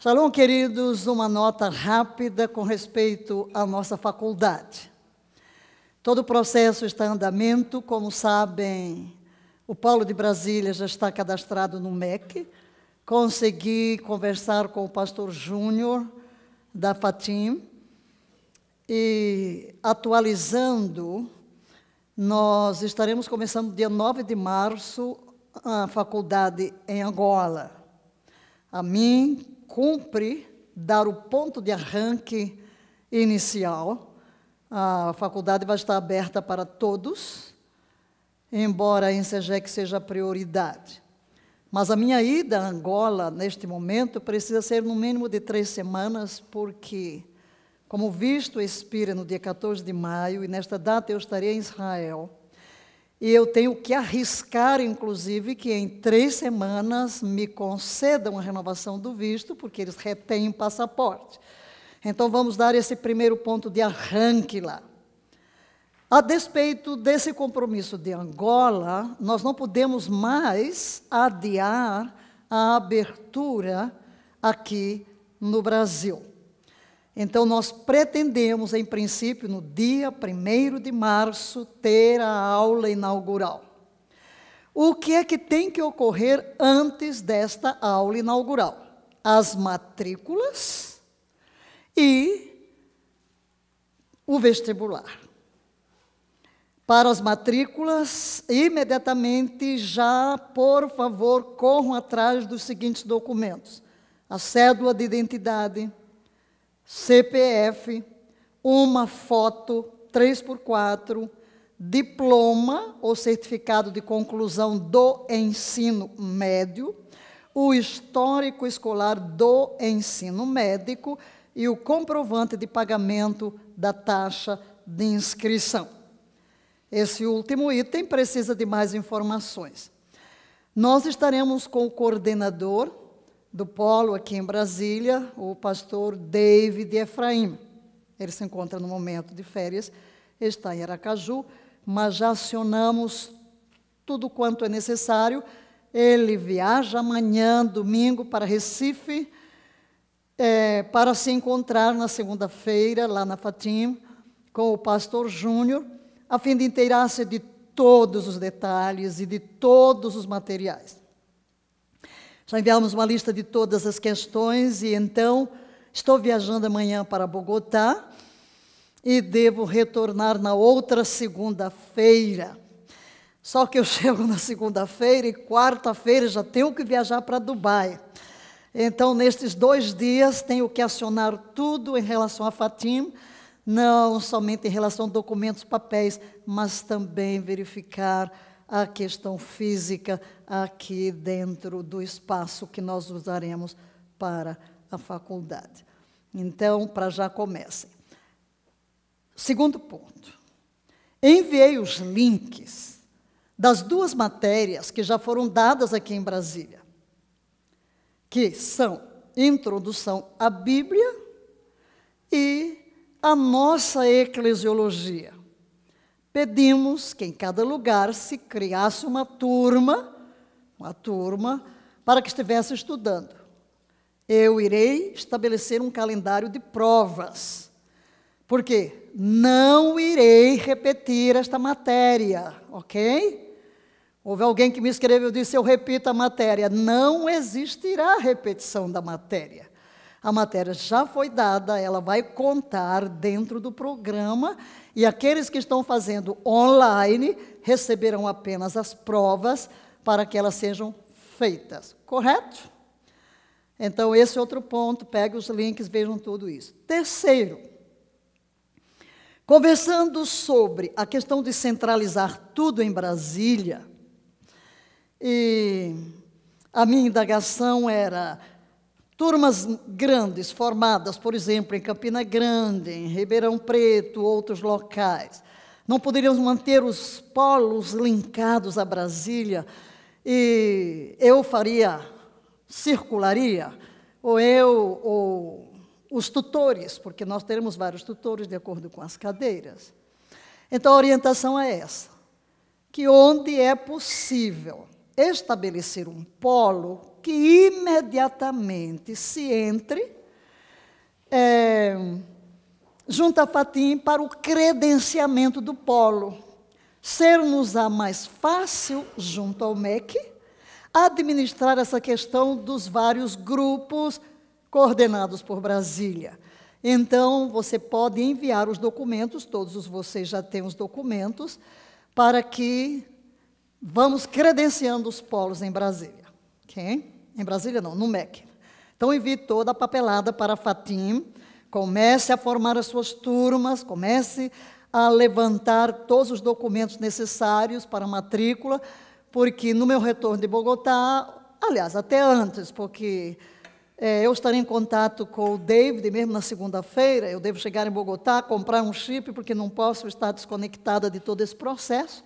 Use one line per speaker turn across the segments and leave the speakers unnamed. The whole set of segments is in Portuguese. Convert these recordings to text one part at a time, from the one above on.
Shalom, queridos, uma nota rápida com respeito à nossa faculdade. Todo o processo está em andamento, como sabem, o Polo de Brasília já está cadastrado no MEC. Consegui conversar com o pastor Júnior da Fatim e, atualizando, nós estaremos começando dia 9 de março a faculdade em Angola. A mim cumpre dar o ponto de arranque inicial. A faculdade vai estar aberta para todos, embora a Ensegec seja a prioridade. Mas a minha ida a Angola, neste momento, precisa ser no mínimo de 3 semanas, porque, como visto, expira no dia 14 de maio, e nesta data eu estarei em Israel. E eu tenho que arriscar, inclusive, que em 3 semanas me concedam a renovação do visto, porque eles retêm passaporte. Então, vamos dar esse primeiro ponto de arranque lá. A despeito desse compromisso de Angola, nós não podemos mais adiar a abertura aqui no Brasil. Então, nós pretendemos, em princípio, no dia 1º de março, ter a aula inaugural. O que é que tem que ocorrer antes desta aula inaugural? As matrículas e o vestibular. Para as matrículas, imediatamente já, por favor, corram atrás dos seguintes documentos: a cédula de identidade, CPF, uma foto 3x4, diploma ou certificado de conclusão do ensino médio, o histórico escolar do ensino médico e o comprovante de pagamento da taxa de inscrição. Esse último item precisa de mais informações. Nós estaremos com o coordenador do Polo aqui em Brasília, o pastor David Efraim. Ele se encontra no momento de férias, está em Aracaju, mas já acionamos tudo quanto é necessário. Ele viaja amanhã, domingo, para Recife, para se encontrar na segunda-feira, lá na Fatim, com o pastor Júnior, a fim de inteirar-se de todos os detalhes e de todos os materiais. Já enviamos uma lista de todas as questões e, então, estou viajando amanhã para Bogotá e devo retornar na outra segunda-feira. Só que eu chego na segunda-feira e quarta-feira já tenho que viajar para Dubai. Então, nestes 2 dias, tenho que acionar tudo em relação a Fatim, não somente em relação a documentos, papéis, mas também verificar a questão física aqui dentro do espaço que nós usaremos para a faculdade. Então, para já comecem. Segundo ponto. Enviei os links das 2 matérias que já foram dadas aqui em Brasília, que são Introdução à Bíblia e a nossa eclesiologia. Pedimos que em cada lugar se criasse uma turma para que estivesse estudando. Eu irei estabelecer um calendário de provas, porque não irei repetir esta matéria, ok? Houve alguém que me escreveu e disse: eu repito a matéria. Não existirá repetição da matéria. A matéria já foi dada, ela vai contar dentro do programa, e aqueles que estão fazendo online receberão apenas as provas para que elas sejam feitas. Correto? Então, esse é outro ponto. Pegue os links, vejam tudo isso. Terceiro, conversando sobre a questão de centralizar tudo em Brasília, e a minha indagação era: turmas grandes formadas, por exemplo, em Campina Grande, em Ribeirão Preto, outros locais, não poderíamos manter os polos linkados a Brasília e eu circularia, ou os tutores, porque nós teremos vários tutores de acordo com as cadeiras. Então, a orientação é essa, que onde é possível estabelecer um polo que imediatamente se entre junto à Fatim para o credenciamento do polo. Ser-nos-á mais fácil, junto ao MEC, administrar essa questão dos vários grupos coordenados por Brasília. Então, você pode enviar os documentos, todos vocês já têm os documentos, para que vamos credenciando os polos em Brasília. Okay? Em Brasília não, no MEC. Então, envie toda a papelada para a Fatim, comece a formar as suas turmas, comece a levantar todos os documentos necessários para a matrícula, porque no meu retorno de Bogotá, aliás, até antes, porque eu estarei em contato com o David, mesmo na segunda-feira, eu devo chegar em Bogotá, comprar um chip, porque não posso estar desconectada de todo esse processo,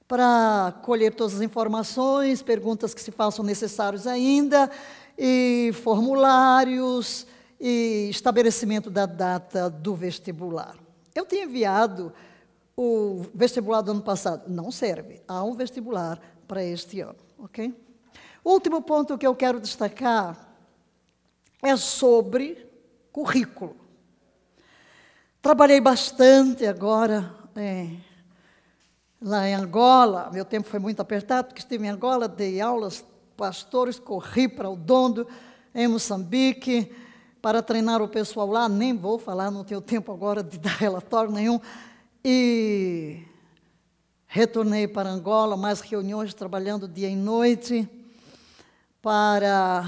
para colher todas as informações, perguntas que se façam necessários ainda, e formulários, e estabelecimento da data do vestibular. Eu tinha enviado o vestibular do ano passado. Não serve. Há um vestibular para este ano. Ok? O último ponto que eu quero destacar é sobre currículo. Trabalhei bastante agora lá em Angola. Meu tempo foi muito apertado, porque estive em Angola, dei aulas, pastores, corri para o Dondo, em Moçambique, para treinar o pessoal lá. Nem vou falar, não tenho tempo agora de dar relatório nenhum. E retornei para Angola, mais reuniões, trabalhando dia e noite, para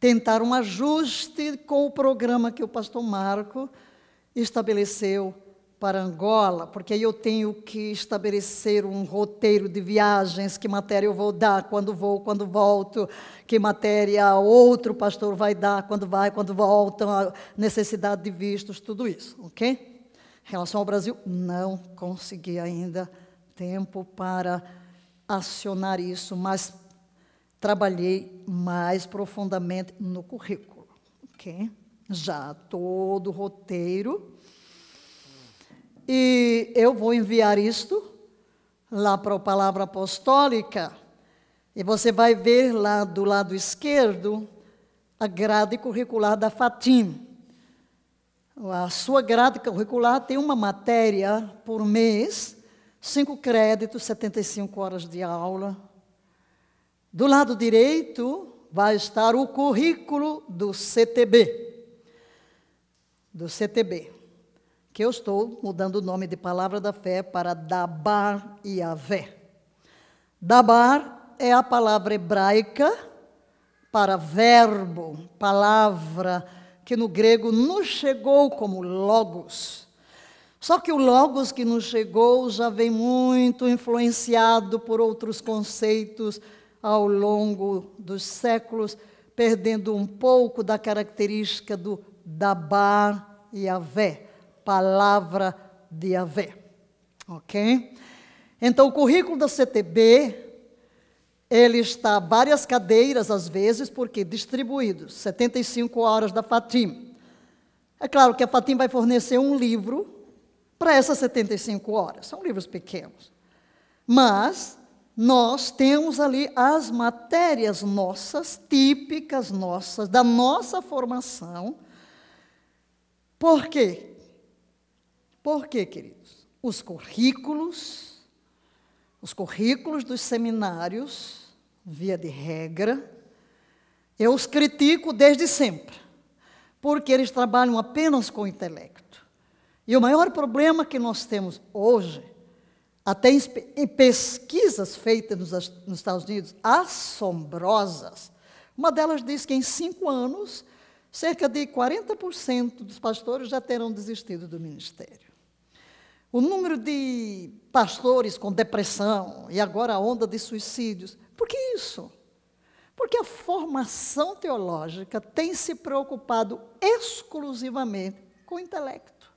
tentar um ajuste com o programa que o pastor Marco estabeleceu para Angola, porque aí eu tenho que estabelecer um roteiro de viagens, que matéria eu vou dar, quando vou, quando volto, que matéria outro pastor vai dar, quando vai, quando volta, a necessidade de vistos, tudo isso, ok? Em relação ao Brasil, não consegui ainda tempo para acionar isso, mas trabalhei mais profundamente no currículo, ok? Já todo o roteiro. E eu vou enviar isto lá para a Palavra Apostólica, e você vai ver lá do lado esquerdo a grade curricular da Fatim. A sua grade curricular tem uma matéria por mês, 5 créditos, 75 horas de aula. Do lado direito vai estar o currículo do CTB. Do CTB. Que eu estou mudando o nome de Palavra da Fé para Dabar Yavé. Dabar é a palavra hebraica para verbo, palavra que no grego nos chegou como logos. Só que o logos que nos chegou já vem muito influenciado por outros conceitos ao longo dos séculos, perdendo um pouco da característica do Dabar Yavé. Palavra de Yahvé, ok? Então, o currículo da CTB, ele está várias cadeiras, às vezes, porque distribuídos, 75 horas da Fatim. É claro que a Fatim vai fornecer um livro para essas 75 horas, são livros pequenos. Mas nós temos ali as matérias nossas, típicas nossas, da nossa formação. Por quê? Por quê, queridos? Os currículos dos seminários, via de regra, eu os critico desde sempre, porque eles trabalham apenas com o intelecto. E o maior problema que nós temos hoje, até em pesquisas feitas nos Estados Unidos, assombrosas, uma delas diz que em 5 anos, cerca de 40% dos pastores já terão desistido do ministério. O número de pastores com depressão e agora a onda de suicídios. Por que isso? Porque a formação teológica tem se preocupado exclusivamente com o intelecto.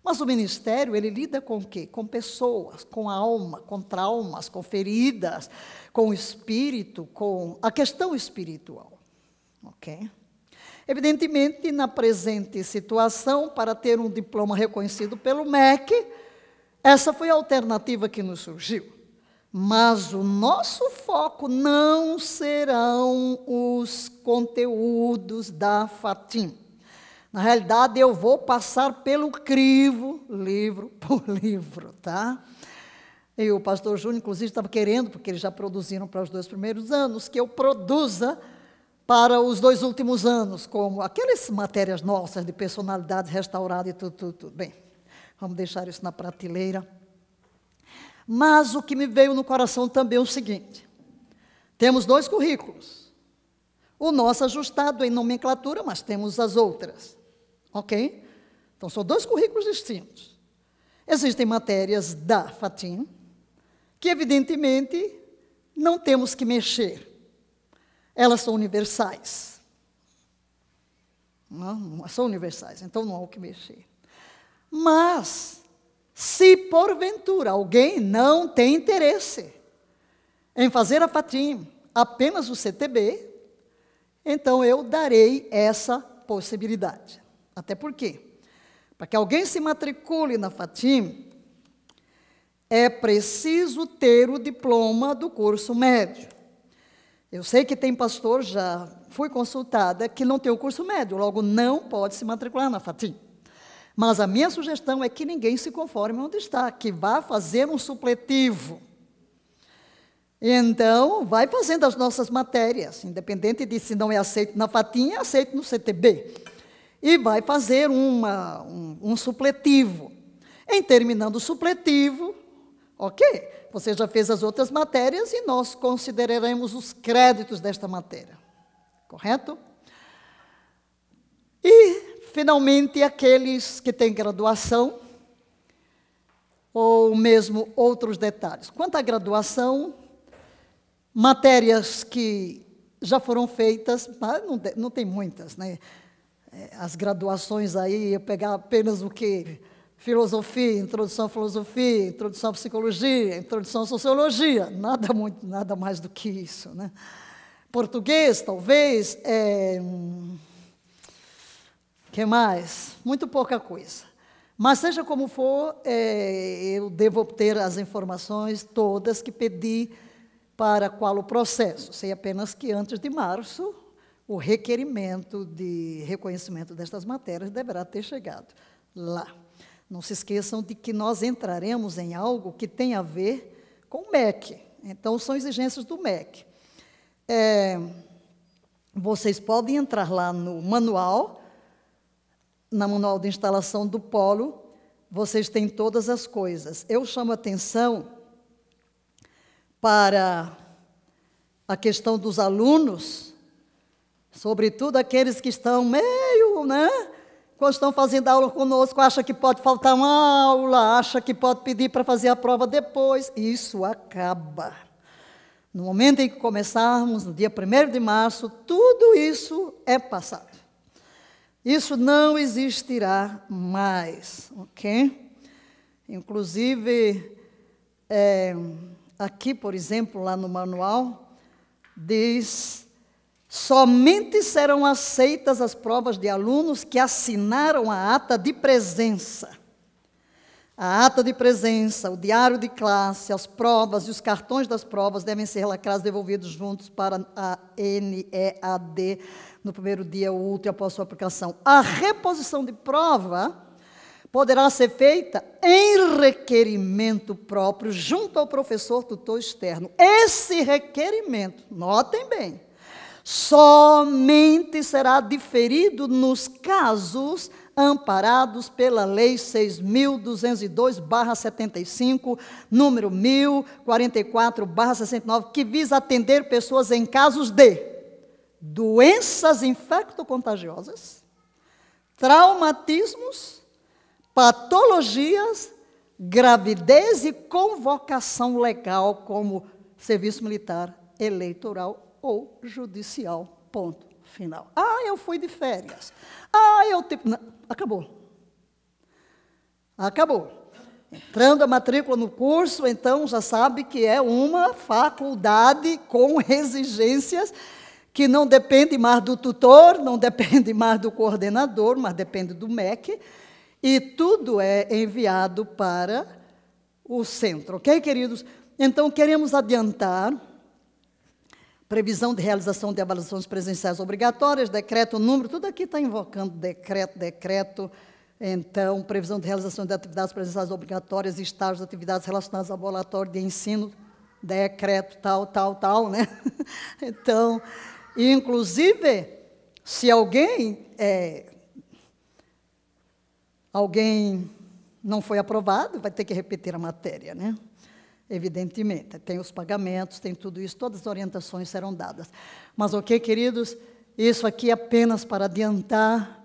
Mas o ministério, ele lida com o quê? Com pessoas, com alma, com traumas, com feridas, com o espírito, com a questão espiritual. Ok? Evidentemente, na presente situação, para ter um diploma reconhecido pelo MEC, essa foi a alternativa que nos surgiu. Mas o nosso foco não serão os conteúdos da Fatim. Na realidade, eu vou passar pelo crivo, livro por livro, tá? E o pastor Júnior, inclusive, estava querendo, porque eles já produziram para os 2 primeiros anos, que eu produza para os 2 últimos anos, como aquelas matérias nossas de personalidade restaurada e tudo. Bem, vamos deixar isso na prateleira. Mas o que me veio no coração também é o seguinte: temos 2 currículos. O nosso ajustado em nomenclatura, mas temos as outras. Ok? Então, são 2 currículos distintos. Existem matérias da Fatim, que evidentemente não temos que mexer. Elas são universais. Não são universais, então não há o que mexer. Mas, se porventura alguém não tem interesse em fazer a Fatim apenas o CTB, então eu darei essa possibilidade. Até porque, para que alguém se matricule na Fatim, é preciso ter o diploma do curso médio. Eu sei que tem pastor, já fui consultada, que não tem o curso médio, logo não pode se matricular na Fatim. Mas a minha sugestão é que ninguém se conforme onde está, que vá fazer um supletivo. Então, vai fazendo as nossas matérias, independente de se não é aceito na Fatim, é aceito no CTB. E vai fazer um supletivo. Em terminando o supletivo, ok, você já fez as outras matérias e nós consideraremos os créditos desta matéria. Correto? E, finalmente, aqueles que têm graduação, ou mesmo outros detalhes. Quanto à graduação, matérias que já foram feitas, mas não tem muitas, né? As graduações aí, eu pegar apenas o que? Filosofia, introdução à psicologia, introdução à sociologia, nada mais do que isso, né? Português, talvez, que mais? Muito pouca coisa. Mas seja como for, eu devo obter as informações todas que pedi para qual o processo. Sei apenas que antes de março, o requerimento de reconhecimento destas matérias deverá ter chegado lá. Não se esqueçam de que nós entraremos em algo que tem a ver com o MEC. Então, são exigências do MEC. Vocês podem entrar lá no manual, na manual de instalação do polo, vocês têm todas as coisas. Eu chamo a atenção para a questão dos alunos, sobretudo aqueles que estão meio, né? Quando estão fazendo aula conosco, acha que pode faltar uma aula, acha que pode pedir para fazer a prova depois. Isso acaba. No momento em que começarmos, no dia 1º de março, tudo isso é passado. Isso não existirá mais, ok? Inclusive, aqui, por exemplo, lá no manual, diz: somente serão aceitas as provas de alunos que assinaram a ata de presença. A ata de presença, o diário de classe, as provas e os cartões das provas devem ser lacrados e devolvidos juntos para a NEAD no primeiro dia útil após sua aplicação. A reposição de prova poderá ser feita em requerimento próprio junto ao professor tutor externo. Esse requerimento, notem bem, somente será diferido nos casos amparados pela Lei 6.202/75, número 1044/69, que visa atender pessoas em casos de doenças infectocontagiosas, traumatismos, patologias, gravidez e convocação legal, como serviço militar, eleitoral ou judicial, ponto final. Eu fui de férias. Acabou. Acabou. Entrando a matrícula no curso, então já sabe que é uma faculdade com exigências que não depende mais do tutor, não depende mais do coordenador, mas depende do MEC, e tudo é enviado para o centro, ok, queridos? Então, queremos adiantar previsão de realização de avaliações presenciais obrigatórias, decreto, número, tudo aqui está invocando decreto. Então, previsão de realização de atividades presenciais obrigatórias, estágios, atividades relacionadas ao laboratório de ensino, decreto, tal, né? Então, inclusive, se alguém não foi aprovado, vai ter que repetir a matéria, né? Evidentemente, tem os pagamentos, tem tudo isso, todas as orientações serão dadas. Mas, ok, queridos, isso aqui é apenas para adiantar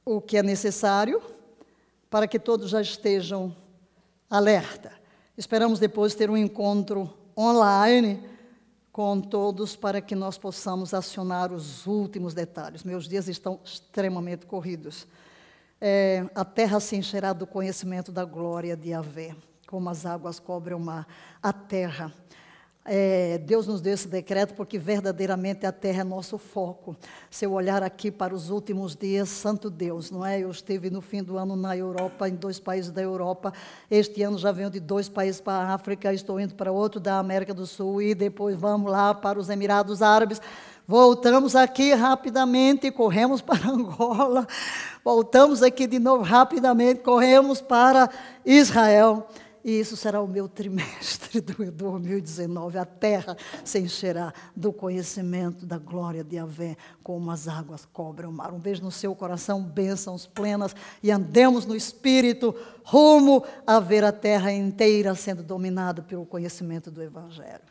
o que é necessário, para que todos já estejam alerta. Esperamos depois ter um encontro online com todos, para que nós possamos acionar os últimos detalhes. Meus dias estão extremamente corridos. A terra se encherá do conhecimento da glória de Yahvé, como as águas cobrem o mar. A terra. Deus nos deu esse decreto porque verdadeiramente a terra é nosso foco. Se eu olhar aqui para os últimos dias, santo Deus, não é? Eu estive no fim do ano na Europa, em 2 países da Europa. Este ano já venho de 2 países para a África, estou indo para outro da América do Sul e depois vamos lá para os Emirados Árabes. Voltamos aqui rapidamente, corremos para Angola, voltamos aqui de novo rapidamente, corremos para Israel. E isso será o meu trimestre do 2019. A terra se encherá do conhecimento da glória de Yahvé, como as águas cobrem o mar. Um beijo no seu coração, bênçãos plenas, e andemos no Espírito, rumo a ver a terra inteira sendo dominada pelo conhecimento do Evangelho.